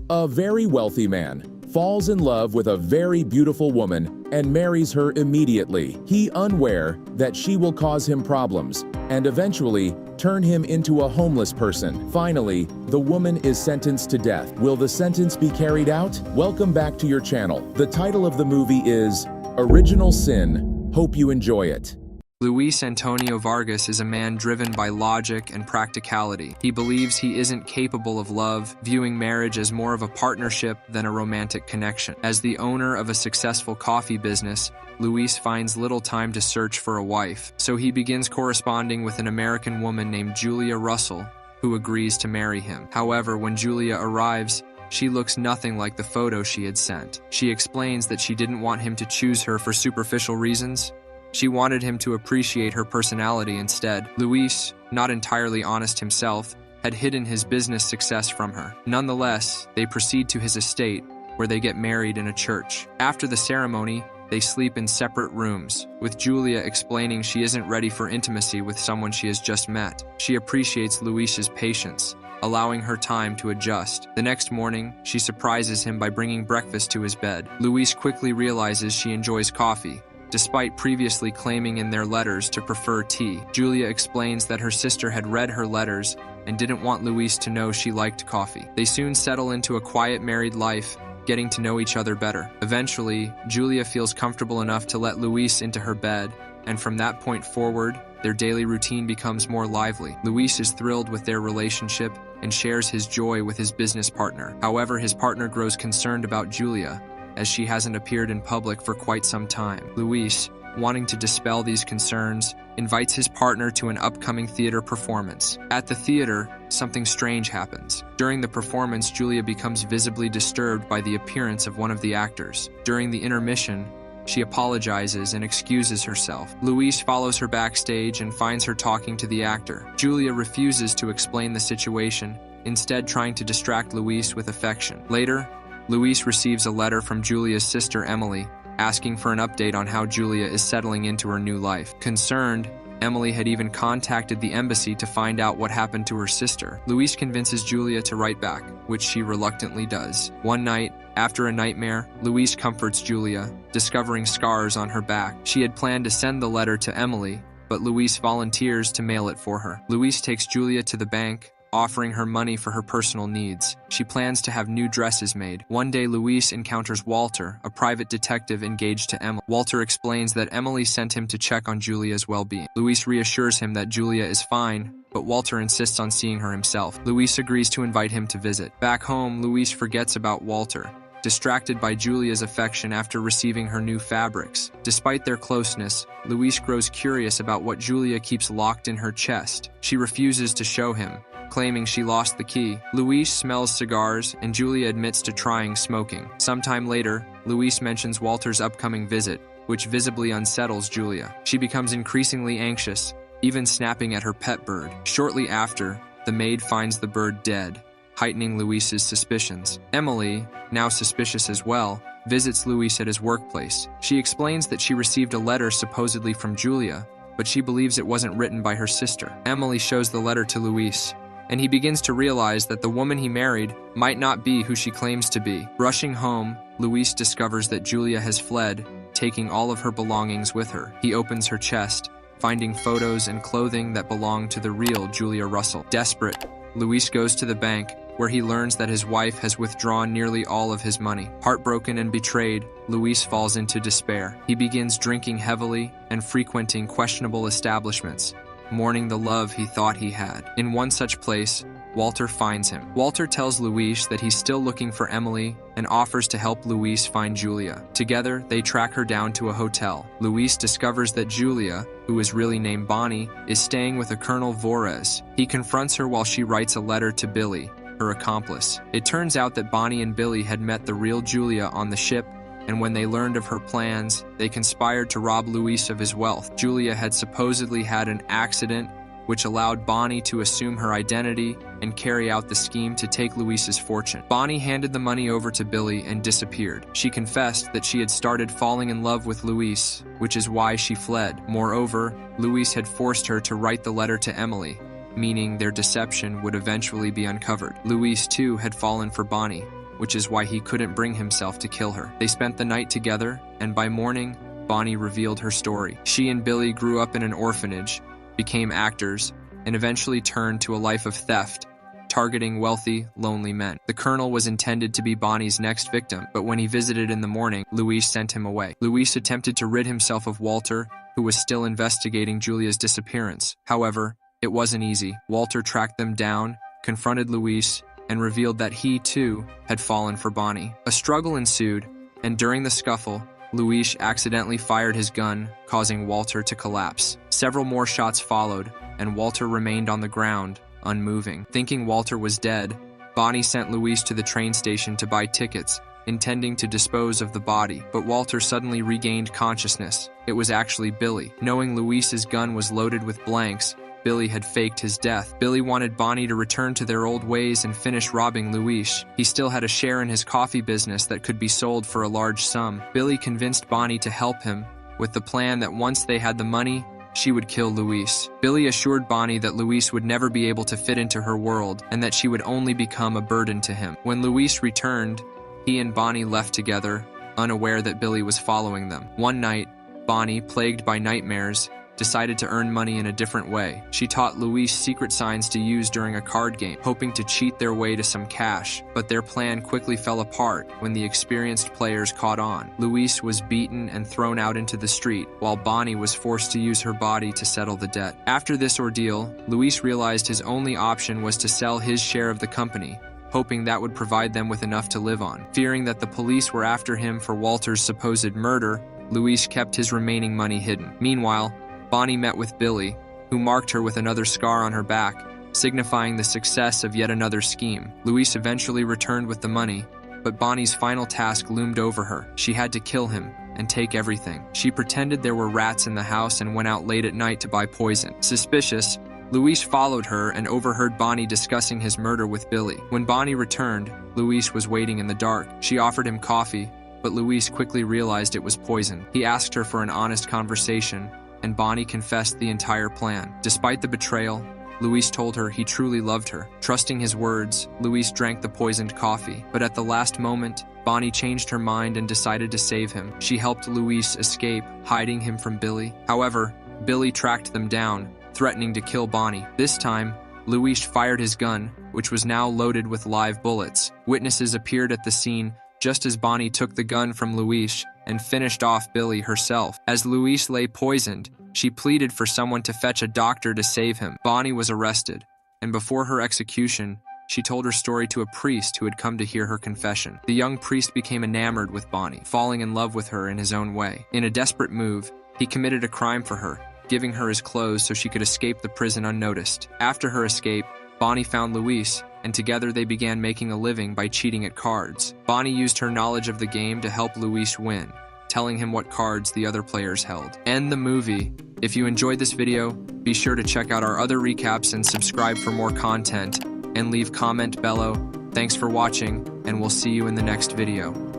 A very wealthy man falls in love with a very beautiful woman and marries her immediately. He unaware that she will cause him problems and eventually turn him into a homeless person. Finally, the woman is sentenced to death. Will the sentence be carried out? Welcome back to your channel. The title of the movie is Original Sin. Hope you enjoy it. Luis Antonio Vargas is a man driven by logic and practicality. He believes he isn't capable of love, viewing marriage as more of a partnership than a romantic connection. As the owner of a successful coffee business, Luis finds little time to search for a wife, so he begins corresponding with an American woman named Julia Russell, who agrees to marry him. However, when Julia arrives, she looks nothing like the photo she had sent. She explains that she didn't want him to choose her for superficial reasons. She wanted him to appreciate her personality instead. Luis, not entirely honest himself, had hidden his business success from her. Nonetheless, they proceed to his estate, where they get married in a church. After the ceremony, they sleep in separate rooms, with Julia explaining she isn't ready for intimacy with someone she has just met. She appreciates Luis's patience, allowing her time to adjust. The next morning, she surprises him by bringing breakfast to his bed. Luis quickly realizes she enjoys coffee, despite previously claiming in their letters to prefer tea. Julia explains that her sister had read her letters and didn't want Luis to know she liked coffee. They soon settle into a quiet married life, getting to know each other better. Eventually, Julia feels comfortable enough to let Luis into her bed, and from that point forward, their daily routine becomes more lively. Luis is thrilled with their relationship and shares his joy with his business partner. However, his partner grows concerned about Julia, as she hasn't appeared in public for quite some time. Luis, wanting to dispel these concerns, invites his partner to an upcoming theater performance. At the theater, something strange happens. During the performance, Julia becomes visibly disturbed by the appearance of one of the actors. During the intermission, she apologizes and excuses herself. Luis follows her backstage and finds her talking to the actor. Julia refuses to explain the situation, instead trying to distract Luis with affection. Later, Luis receives a letter from Julia's sister Emily, asking for an update on how Julia is settling into her new life. Concerned, Emily had even contacted the embassy to find out what happened to her sister. Luis convinces Julia to write back, which she reluctantly does. One night, after a nightmare, Luis comforts Julia, discovering scars on her back. She had planned to send the letter to Emily, but Luis volunteers to mail it for her. Luis takes Julia to the bank, offering her money for her personal needs. She plans to have new dresses made. One day, Luis encounters Walter, a private detective engaged to Emily. Walter explains that Emily sent him to check on Julia's well-being. Luis reassures him that Julia is fine, but Walter insists on seeing her himself. Luis agrees to invite him to visit. Back home, Luis forgets about Walter, distracted by Julia's affection after receiving her new fabrics. Despite their closeness, Luis grows curious about what Julia keeps locked in her chest. She refuses to show him, claiming she lost the key. Luis smells cigars, and Julia admits to trying smoking. Sometime later, Luis mentions Walter's upcoming visit, which visibly unsettles Julia. She becomes increasingly anxious, even snapping at her pet bird. Shortly after, the maid finds the bird dead, heightening Luis's suspicions. Emily, now suspicious as well, visits Luis at his workplace. She explains that she received a letter supposedly from Julia, but she believes it wasn't written by her sister. Emily shows the letter to Luis, and he begins to realize that the woman he married might not be who she claims to be. Rushing home, Luis discovers that Julia has fled, taking all of her belongings with her. He opens her chest, finding photos and clothing that belong to the real Julia Russell. Desperate, Luis goes to the bank, where he learns that his wife has withdrawn nearly all of his money. Heartbroken and betrayed, Luis falls into despair. He begins drinking heavily and frequenting questionable establishments, mourning the love he thought he had. In one such place, Walter finds him. Walter tells Luis that he's still looking for Emily and offers to help Luis find Julia. Together, they track her down to a hotel. Luis discovers that Julia, who is really named Bonnie, is staying with a Colonel Vorez. He confronts her while she writes a letter to Billy, her accomplice. It turns out that Bonnie and Billy had met the real Julia on the ship, and when they learned of her plans, they conspired to rob Luis of his wealth. Julia had supposedly had an accident, which allowed Bonnie to assume her identity and carry out the scheme to take Luis's fortune. Bonnie handed the money over to Billy and disappeared. She confessed that she had started falling in love with Luis, which is why she fled. Moreover, Luis had forced her to write the letter to Emily, meaning their deception would eventually be uncovered. Luis, too, had fallen for Bonnie, which is why he couldn't bring himself to kill her. They spent the night together, and by morning, Bonnie revealed her story. She and Billy grew up in an orphanage, became actors, and eventually turned to a life of theft, targeting wealthy, lonely men. The colonel was intended to be Bonnie's next victim, but when he visited in the morning, Luis sent him away. Luis attempted to rid himself of Walter, who was still investigating Julia's disappearance. However, it wasn't easy. Walter tracked them down, confronted Luis, and revealed that he, too, had fallen for Bonnie. A struggle ensued, and during the scuffle, Luis accidentally fired his gun, causing Walter to collapse. Several more shots followed, and Walter remained on the ground, unmoving. Thinking Walter was dead, Bonnie sent Luis to the train station to buy tickets, intending to dispose of the body, but Walter suddenly regained consciousness. It was actually Billy. Knowing Luis's gun was loaded with blanks, Billy had faked his death. Billy wanted Bonnie to return to their old ways and finish robbing Luis. He still had a share in his coffee business that could be sold for a large sum. Billy convinced Bonnie to help him, with the plan that once they had the money, she would kill Luis. Billy assured Bonnie that Luis would never be able to fit into her world and that she would only become a burden to him. When Luis returned, he and Bonnie left together, unaware that Billy was following them. One night, Bonnie, plagued by nightmares, decided to earn money in a different way. She taught Luis secret signs to use during a card game, hoping to cheat their way to some cash, but their plan quickly fell apart when the experienced players caught on. Luis was beaten and thrown out into the street, while Bonnie was forced to use her body to settle the debt. After this ordeal, Luis realized his only option was to sell his share of the company, hoping that would provide them with enough to live on. Fearing that the police were after him for Walter's supposed murder, Luis kept his remaining money hidden. Meanwhile, Bonnie met with Billy, who marked her with another scar on her back, signifying the success of yet another scheme. Luis eventually returned with the money, but Bonnie's final task loomed over her. She had to kill him and take everything. She pretended there were rats in the house and went out late at night to buy poison. Suspicious, Luis followed her and overheard Bonnie discussing his murder with Billy. When Bonnie returned, Luis was waiting in the dark. She offered him coffee, but Luis quickly realized it was poison. He asked her for an honest conversation, and Bonnie confessed the entire plan. Despite the betrayal, Luis told her he truly loved her. Trusting his words, Luis drank the poisoned coffee. But at the last moment, Bonnie changed her mind and decided to save him. She helped Luis escape, hiding him from Billy. However, Billy tracked them down, threatening to kill Bonnie. This time, Luis fired his gun, which was now loaded with live bullets. Witnesses appeared at the scene just as Bonnie took the gun from Luis and finished off Billy herself. As Luis lay poisoned, she pleaded for someone to fetch a doctor to save him. Bonnie was arrested, and before her execution, she told her story to a priest who had come to hear her confession. The young priest became enamored with Bonnie, falling in love with her in his own way. In a desperate move, he committed a crime for her, giving her his clothes so she could escape the prison unnoticed. After her escape, Bonnie found Luis, and together they began making a living by cheating at cards. Bonnie used her knowledge of the game to help Luis win, telling him what cards the other players held. End the movie. If you enjoyed this video, be sure to check out our other recaps and subscribe for more content, and leave comment below. Thanks for watching, and we'll see you in the next video.